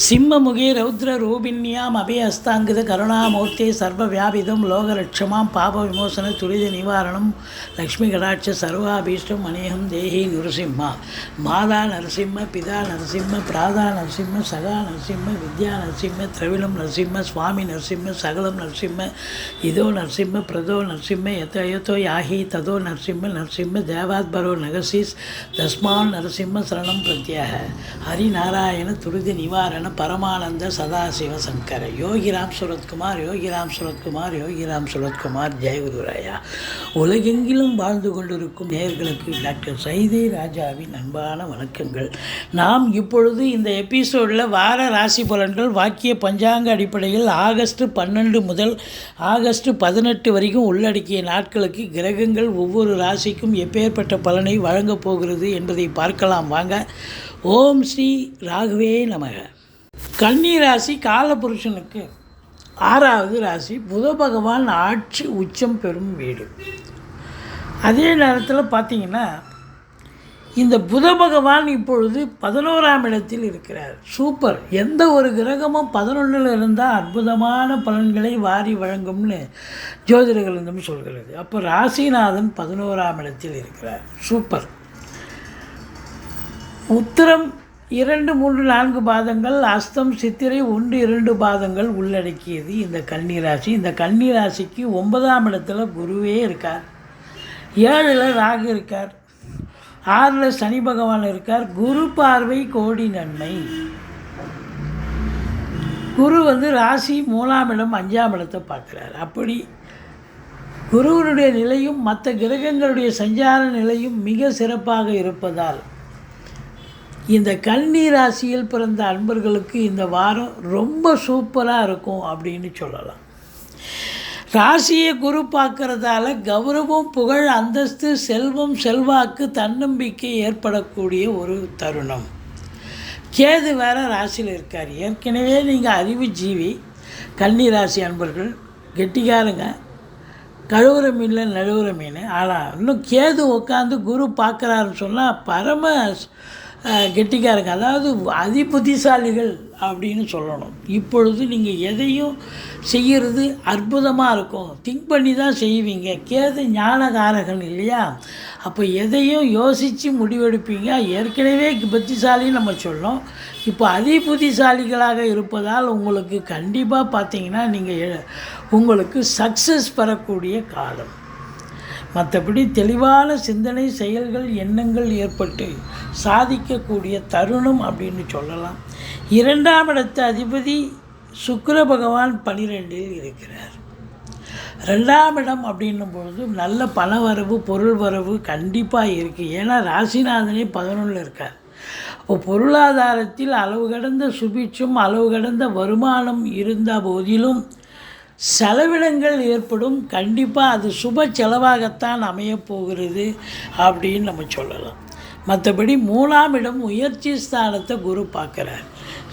சிம்மமுகே ரௌத்ரரூபிண்யாம் அபயஹஸ்தாங்கித கருணாமூர்த்தே சர்வவியாபிதம் லோகரட்சமாம் பாப விமோசன துரித நிவாரணம் லக்ஷ்மி கடாட்ச சர்வாபீஷ்டம் அநேகம் தேஹி நரசிம்மா. மாதா நரசிம்ம, பிதா நரசிம்ம, பிராதா நரசிம்ம, சகா நரசிம்ம, வித்யா நரசிம்ம, திரவிலம் நரசிம்ம, சுவாமி நரசிம்ம, சகலம் நரசிம்ம, இதோ நரசிம்ம, பிரதோ நரசிம்ம, யதோ யாஹி ததோ நரசிம்ம, நரசிம்ம தேவாத்பரோ நகசீஸ் தஸ்மான் நரசிம்ம சரணம் பிரத்யாக. ஹரிநாராயண துரித நிவாரண பரமானந்த சதாசிவ சங்கர. யோகிராம் சுரத்குமார், யோகிராம் சுரத்குமார், யோகிராம் சுரத்குமார். ஜெயகுருராயா. உலகெங்கிலும் வாழ்ந்து கொண்டிருக்கும் நேயர்களுக்கு டாக்டர் சைதை ராஜாவின் அன்பான வணக்கங்கள். நாம் இப்பொழுது இந்த எபிசோடில் வார ராசி பலன்கள் வாக்கிய பஞ்சாங்க அடிப்படையில் ஆகஸ்ட் 12 முதல் ஆகஸ்ட் 18 வரைக்கும் உள்ளடக்கிய நாட்களுக்கு கிரகங்கள் ஒவ்வொரு ராசிக்கும் எப்பேற்பட்ட பலனை வழங்கப் போகிறது என்பதை பார்க்கலாம் வாங்க. ஓம் ஸ்ரீ ராகவே நமக. கன்னி ராசி காலபுருஷனுக்கு 6வது ராசி. புத பகவான் ஆட்சி உச்சம் பெறும் வீடு. அதே நேரத்தில் பார்த்திங்கன்னா இந்த புத பகவான் இப்பொழுது 11ஆம் இடத்தில் இருக்கிறார். சூப்பர். எந்த ஒரு கிரகமும் 11ல் இருந்தால் அற்புதமான பலன்களை வாரி வழங்கும்னு ஜோதிடர்களும் சொல்கிறது. அப்போ ராசிநாதன் 11ஆம் இடத்தில் இருக்கிறார். சூப்பர். உத்திரம் 2, 3, 4 பாதங்கள், அஸ்தம் சித்திரை 1, 2 பாதங்கள் உள்ளடக்கியது இந்த கன்னிராசி. இந்த கன்னிராசிக்கு 9ஆம் இடத்துல குருவே இருக்கார், 7ல் ராகு இருக்கார், 6ல் சனி பகவான் இருக்கார். குரு பார்வை கோடி நன்மை. குரு ராசி 3ஆம் இடம் 5ஆம் இடத்தை பார்க்குறார். அப்படி குருவனுடைய நிலையும் மற்ற கிரகங்களுடைய சஞ்சார நிலையும் மிக சிறப்பாக இருப்பதால் இந்த கன்னி ராசியில் பிறந்த அன்பர்களுக்கு இந்த வாரம் ரொம்ப சூப்பராக இருக்கும் அப்படின்னு சொல்லலாம். ராசியை குரு பார்க்கறதால கௌரவம், புகழ், அந்தஸ்து, செல்வம், செல்வாக்கு, தன்னம்பிக்கை ஏற்படக்கூடிய ஒரு தருணம். கேது வேறு ராசியில் இருக்கார். ஏற்கனவே நீங்கள் அறிவு ஜீவி கன்னி ராசி அன்பர்கள், கெட்டிக்காரங்க, கழுவுற மீனில் நழுவுற மீன். ஆனால் இன்னும் கேது உட்காந்து குரு பார்க்குறாருன்னு சொன்னால் பரம கெட்டிக்காரங்க, அதாவது அதி புத்திசாலிகள் அப்படின்னு சொல்லணும். இப்பொழுது நீங்கள் எதையும் செய்கிறது அற்புதமாக இருக்கும். திங்க் பண்ணி தான் செய்வீங்க. கேது ஞானகாரகன் இல்லையா? அப்போ எதையும் யோசித்து முடிவெடுப்பீங்க. ஏற்கனவே புத்திசாலின்னு நம்ம சொல்லணும். இப்போ அதி புத்திசாலிகளாக இருப்பதால் உங்களுக்கு கண்டிப்பாக பார்த்தீங்கன்னா நீங்கள் உங்களுக்கு சக்ஸஸ் பெறக்கூடிய காலம். மற்றபடி தெளிவான சிந்தனை, செயல்கள், எண்ணங்கள் ஏற்பட்டு சாதிக்கக்கூடிய தருணம் அப்படின்னு சொல்லலாம். 2ஆம் இடத்து அதிபதி சுக்கிர பகவான் 12ல் இருக்கிறார். 2ஆம் இடம் அப்படின்னும் பொழுது நல்ல பண வரவு, பொருள் வரவு கண்டிப்பாக இருக்குது. ஏன்னா ராசிநாதனே 11ல் இருக்கார். அப்போ பொருளாதாரத்தில் அளவு கடந்த சுபிட்சம், அளவு கடந்த வருமானம் இருந்த போதிலும் செலவினங்கள் ஏற்படும். கண்டிப்பாக அது சுப செலவாகத்தான் அமையப்போகிறது அப்படின்னு நம்ம சொல்லலாம். மற்றபடி 3ஆம் இடம் முயற்சி ஸ்தானத்தை குரு பார்க்குறார்.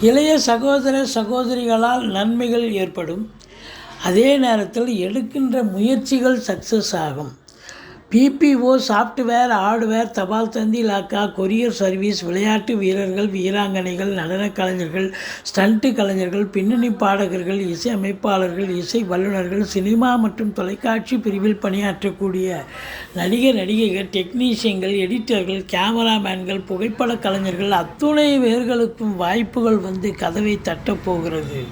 இளைய சகோதர சகோதரிகளால் நன்மைகள் ஏற்படும். அதே நேரத்தில் எடுக்கின்ற முயற்சிகள் சக்ஸஸ் ஆகும். பிபிஓ, சாஃப்ட்வேர், ஹார்ட்வேர், தபால் தந்தி இலாக்கா, கொரியர் சர்வீஸ், விளையாட்டு வீரர்கள், வீராங்கனைகள், நடனக் கலைஞர்கள், ஸ்டண்ட்டு கலைஞர்கள், பின்னணி பாடகர்கள், இசை அமைப்பாளர்கள், இசை வல்லுநர்கள், சினிமா மற்றும் தொலைக்காட்சி பிரிவில் பணியாற்றக்கூடிய நடிகர், நடிகைகள், டெக்னீஷியன்கள், எடிட்டர்கள், கேமராமேன்கள், புகைப்பட கலைஞர்கள் அத்துணை பேர்களுக்கும் வாய்ப்புகள் கதவை தட்டப்போகிறது.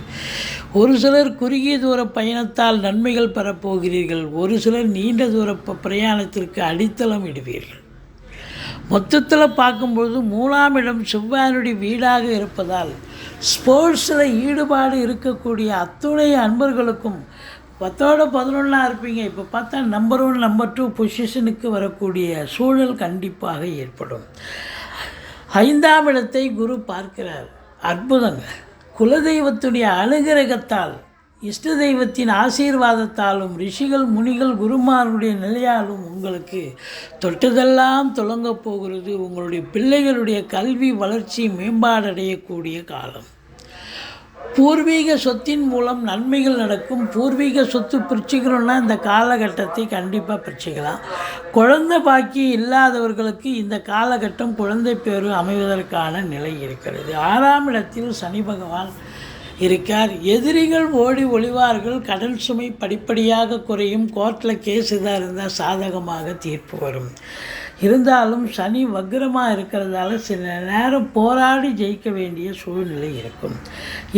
ஒரு சிலர் குறுகிய தூர பயணத்தால் நன்மைகள் பெறப்போகிறீர்கள். ஒரு சிலர் நீண்ட தூர பிரயாணத்திற்கு அடித்தளம் இடுவீர்கள். மொத்தத்தில் பார்க்கும்பொழுது 3ஆம் இடம் செவ்வாயுடைய வீடாக இருப்பதால் ஸ்போர்ட்ஸில் ஈடுபாடு இருக்கக்கூடிய அத்துணை அன்பர்களுக்கும் 10-11 இருப்பீங்க. இப்போ பார்த்தா நம்பர் 1, நம்பர் 2 பொசிஷனுக்கு வரக்கூடிய சூழல் கண்டிப்பாக ஏற்படும். 5ஆம் இடத்தை குரு பார்க்கிறார். அற்புதங்க. குலதெய்வத்துடைய அனுகிரகத்தால், இஷ்ட தெய்வத்தின் ஆசீர்வாதத்தாலும், ரிஷிகள், முனிகள், குருமாருடைய நிலையாலும் உங்களுக்கு தொட்டதெல்லாம் தொடங்கப் போகிறது. உங்களுடைய பிள்ளைகளுடைய கல்வி வளர்ச்சி மேம்பாடடையக்கூடிய காலம். பூர்வீக சொத்தின் மூலம் நன்மைகள் நடக்கும். பூர்வீக சொத்து பிரிச்சுக்கணுன்னா இந்த காலகட்டத்தை கண்டிப்பாக பிரிச்சுக்கலாம். குழந்தை பாக்கியம் இல்லாதவர்களுக்கு இந்த காலகட்டம் குழந்தை பேறு அமைவதற்கான நிலை இருக்கிறது. 6ஆம் இடத்தில் சனி பகவான் இருக்கார். எதிரிகள் ஓடி ஒளிவார்கள். கடல் சுமை படிப்படியாக குறையும். கோர்ட்டில் கேஸ் இதாக இருந்தால் சாதகமாக தீர்ப்பு வரும். இருந்தாலும் சனி வக்ரமாக இருக்கிறதால சில நேரம் போராடி ஜெயிக்க வேண்டிய சூழ்நிலை இருக்கும்.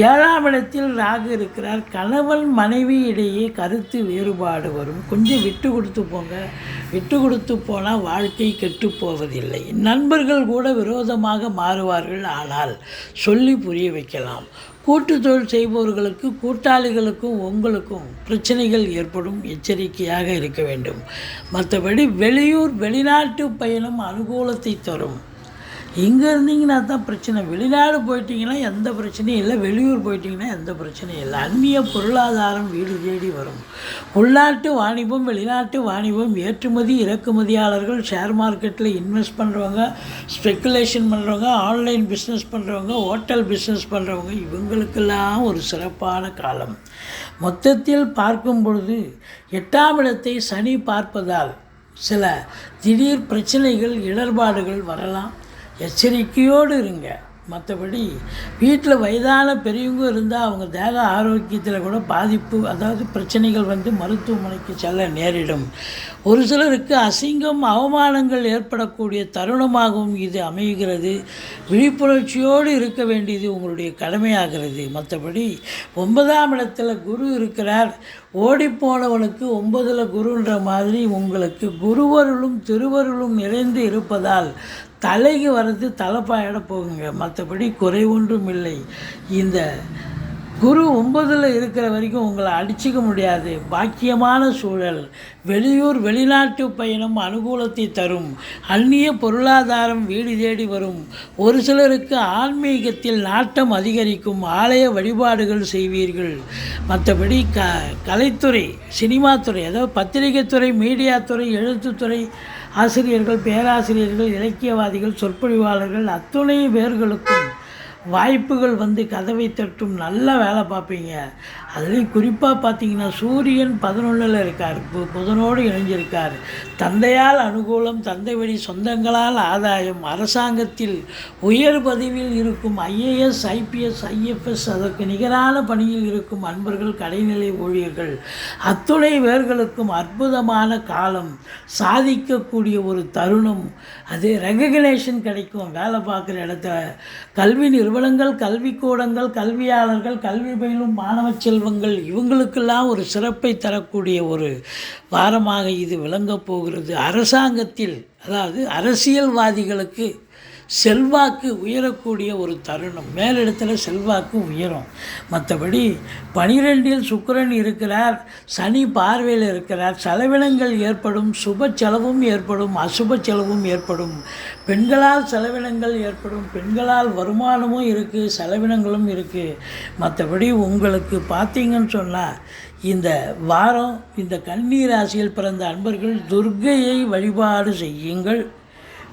7ஆம் இடத்தில் ராகு இருக்கிறார். கணவன் மனைவி இடையே கருத்து வேறுபாடு வரும். கொஞ்சம் விட்டு கொடுத்து போங்க. விட்டு கொடுத்து போனால் வாழ்க்கை கெட்டு போவதில்லை. நண்பர்கள் கூட விரோதமாக மாறுவார்கள். ஆனால் சொல்லி புரிய வைக்கலாம். கூட்டு தொழில் செய்பவர்களுக்கு கூட்டாளிகளுக்கும் உங்களுக்கும் பிரச்சனைகள் ஏற்படும். எச்சரிக்கையாக இருக்க வேண்டும். மற்றபடி வெளியூர் வெளிநாட்டு பயணம் அனுகூலத்தை தரும். இங்கே இருந்தீங்கன்னா தான் பிரச்சனை. வெளிநாடு போயிட்டீங்கன்னா எந்த பிரச்சனையும் இல்லை. வெளியூர் போயிட்டீங்கன்னா எந்த பிரச்சனையும் இல்லை. அந்நிய பொருளாதாரம் வீடு தேடி வரும். உள்நாட்டு வாணிபம் வெளிநாட்டு வாணிபம், ஏற்றுமதி இறக்குமதியாளர்கள், ஷேர் மார்க்கெட்டில் இன்வெஸ்ட் பண்ணுறவங்க, ஸ்பெக்குலேஷன் பண்ணுறவங்க, ஆன்லைன் பிஸ்னஸ் பண்ணுறவங்க, ஹோட்டல் பிஸ்னஸ் பண்ணுறவங்க, இவங்களுக்கெல்லாம் ஒரு சிறப்பான காலம். மொத்தத்தில் பார்க்கும் பொழுது 8ஆம் இடத்தை சனி பார்ப்பதால் சில திடீர் பிரச்சனைகள் இடர்பாடுகள் வரலாம். எச்சரிக்கையோடு இருங்க. மற்றபடி வீட்டில் வயதான பெரியவங்க இருந்தால் அவங்க தேக ஆரோக்கியத்தில் கூட பாதிப்பு, அதாவது பிரச்சனைகள் வந்து மருத்துவமனைக்கு செல்ல நேரிடும். ஒரு சிலருக்கு அசிங்கம் அவமானங்கள் ஏற்படக்கூடிய தருணமாகவும் இது அமைகிறது. விழிப்புணர்ச்சியோடு இருக்க வேண்டியது உங்களுடைய கடமையாகிறது. மற்றபடி 9ஆம் இடத்துல குரு இருக்கிறார். ஓடிப்போனவனுக்கு 9ல் குருன்ற மாதிரி உங்களுக்கு குருவருளும் திருவருளும் நிறைந்து இருப்பதால் தலைக்கு வர்றது தலைப்பாயிட போகுங்க. மற்றபடி குறை ஒன்றும் இல்லை. இந்த குரு 9ல் இருக்கிற வரைக்கும் உங்களை அடிச்சிக்க முடியாது. பாக்கியமான சூழல். வெளியூர் வெளிநாட்டு பயணம் அனுகூலத்தை தரும். அந்நிய பொருளாதாரம் வீடு தேடி வரும். ஒரு சிலருக்கு ஆன்மீகத்தில் நாட்டம் அதிகரிக்கும். ஆலய வழிபாடுகள் செய்வீர்கள். மற்றபடி கலைத்துறை, சினிமாத்துறை, அதாவது பத்திரிகைத்துறை, மீடியாத்துறை, எழுத்துத்துறை, ஆசிரியர்கள், பேராசிரியர்கள், இலக்கியவாதிகள், சொற்பொழிவாளர்கள் அத்துணை பேர்களுக்கும் வாய்ப்புகள் வந்து கதவை தட்டும். நல்ல வேலை பார்ப்பீங்க. அதுலேயும் குறிப்பாக பார்த்தீங்கன்னா சூரியன் 11ல் இருக்கார். புதனோடு இணைஞ்சிருக்கார். தந்தையால் அனுகூலம், தந்தை வழி சொந்தங்களால் ஆதாயம், அரசாங்கத்தில் உயர் பதவியில் இருக்கும் ஐஏஎஸ், ஐபிஎஸ், ஐஎஃப்எஸ், அதற்கு நிகரான பணியில் இருக்கும் அன்பர்கள், கடைநிலை ஊழியர்கள் அத்துணை பேர்களுக்கும் அற்புதமான காலம். சாதிக்கக்கூடிய ஒரு தருணம். அது ரெகக்னேஷன் கிடைக்கும். வேலை பார்க்குற இடத்துல கல்வி நிறுவனங்கள், கல்விக்கூடங்கள், கல்வியாளர்கள், கல்வி பயிலும் மாணவ செல்வங்கள், இவங்களுக்கெல்லாம் ஒரு சிறப்பை தரக்கூடிய ஒரு வாரமாக இது விளங்கப் போகிறது. அரசாங்கத்தில், அதாவது அரசியல்வாதிகளுக்கு செல்வாக்கு உயரக்கூடிய ஒரு தருணம். மேலிடத்தில் செல்வாக்கு உயரும். மற்றபடி 12ல் சுக்கிரன் இருக்கிறார். சனி பார்வையில் இருக்கிறார். செலவினங்கள் ஏற்படும். சுப செலவும் ஏற்படும், அசுப செலவும் ஏற்படும். பெண்களால் செலவினங்கள் ஏற்படும். பெண்களால் வருமானமும் இருக்குது, செலவினங்களும் இருக்குது. மற்றபடி உங்களுக்கு பார்த்தீங்கன்னு சொன்னால் இந்த வாரம் இந்த கன்னி ராசியில் பிறந்த அன்பர்கள் துர்க்கையை வழிபாடு செய்யுங்கள்.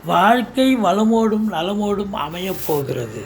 வாழ்க்கை வளமோடும் நலமோடும் அமையப் போகிறது.